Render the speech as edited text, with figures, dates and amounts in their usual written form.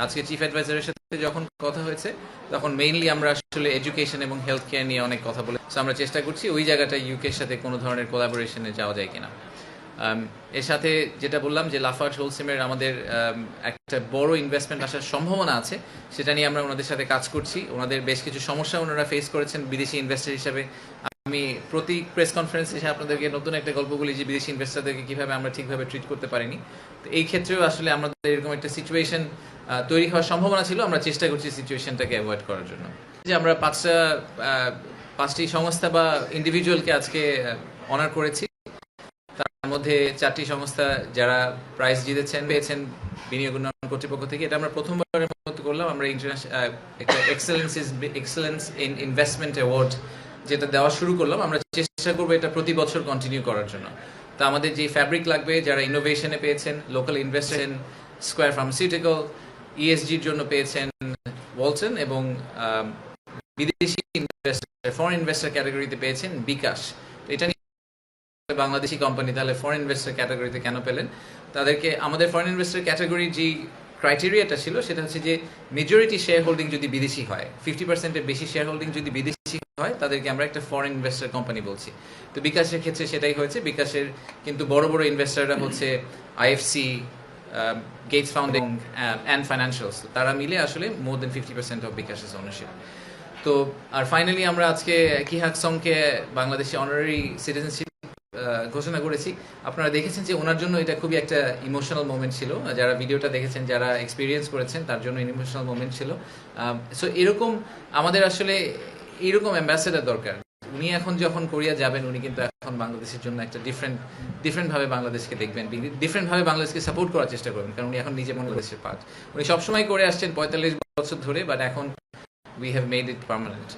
আজকে চিফ অ্যাডভাইজারের সাথে যখন কথা হয়েছে তখন মেইনলি আমরা আসলে এডুকেশন এবং হেলথ কেয়ার নিয়ে অনেক কথা বলে আমরা চেষ্টা করছি ওই জায়গাটা ইউকের সাথে কোনো ধরনের কোলাবোরেশনে যাওয়া যায় কিনা। এর সাথে যেটা বললাম যে লাফার্জ হোলসিমের আমাদের একটা বড় ইনভেস্টমেন্ট আসার সম্ভাবনা আছে, সেটা নিয়ে আমরা ওনাদের সাথে কাজ করছি। ওনাদের বেশ কিছু সমস্যা ওনারা ফেস করেছেন বিদেশি ইনভেস্টর হিসাবে। আমি প্রতি প্রেস কনফারেন্সে এসে আপনাদেরকে নতুন একটা গল্প বলি যে বিদেশি ইনভেস্টরদেরকে কীভাবে আমরা ঠিকভাবে ট্রিট করতে পারিনি। তো এই ক্ষেত্রেও আসলে আমাদের এরকম একটা সিচুয়েশন তৈরি হওয়ার সম্ভাবনা ছিল। আমরা চেষ্টা করছি সিচুয়েশনটাকে অ্যাভয়েড করার জন্য। যে আমরা পাঁচটি সংস্থা বা ইন্ডিভিজুয়ালকে আজকে অনার করেছি। তার মধ্যে 4টি সংস্থা যারা প্রাইজ পেয়েছেন বিনিয়োগ উন্নয়ন কর্তৃপক্ষ থেকে। এটা আমরা প্রথমবারের মতো করলাম। আমরা একটা এক্সেলেন্স ইন ইনভেস্টমেন্ট অ্যাওয়ার্ড যেটা দেওয়া শুরু করলাম। আমরা চেষ্টা করবো এটা প্রতি বছর কন্টিনিউ করার জন্য। তো আমাদের যে ফ্যাব্রিক লাগবে, যারা ইনোভেশনে পেয়েছেন, লোকাল ইনভেস্টর স্কোয়ার ফার্মাসিউটিক্যাল, ইএসজির জন্য পেয়েছেন ওয়ালটন, এবং বিদেশি ইনভেস্টর ফরেন ইনভেস্টর ক্যাটাগরিতে পেয়েছেন বিকাশ। এটা বাংলাদেশি কোম্পানি, তাহলে ফরেন ইনভেস্টর ক্যাটাগরিতে কেন পেলেন? তাদেরকে আমাদের ফরেন ইনভেস্টর ক্যাটাগরির যে ক্রাইটেরিয়াটা ছিল সেটা হচ্ছে যে মেজরিটি শেয়ার হোল্ডিং যদি বিদেশি হয়, 50%-এর বেশি শেয়ার হোল্ডিং যদি বিদেশি হয়, তাদেরকে আমরা একটা ফরেন ইনভেস্টর কোম্পানি বলছি। তো বিকাশের ক্ষেত্রে সেটাই হয়েছে। বিকাশের কিন্তু বড় বড় ইনভেস্টররা হচ্ছে IFC, Gates founding and financials. তারা মিলে আসলে মোর দেন 50% অফ বিকাশের ওনারশিপ। তো আর ফাইনালি আমরা আজকে কিহাক সংকে বাংলাদেশে অনারারি সিটিজেনশিপ ঘোষণা করেছি। আপনারা দেখেছেন যে ওনার জন্য এটা খুবই একটা ইমোশনাল মোমেন্ট ছিল। যারা ভিডিওটা দেখেছেন, যারা এক্সপিরিয়েন্স করেছেন, তার জন্য ইমোশনাল মোমেন্ট ছিল। সো এরকম আমাদের আসলে এরকম অ্যাম্বাসেডার দরকার। উনি এখন যখন কোরিয়া যাবেন, উনি কিন্তু এখন বাংলাদেশের জন্য একটা ডিফারেন্টভাবে বাংলাদেশকে দেখবেন, ডিফারেন্টভাবে বাংলাদেশকে সাপোর্ট করার চেষ্টা করবেন, কারণ উনি এখন নিজে বাংলাদেশের পার্ট। উনি সবসময় করে আসছেন 45 বছর ধরে, বাট এখন we have made it permanent.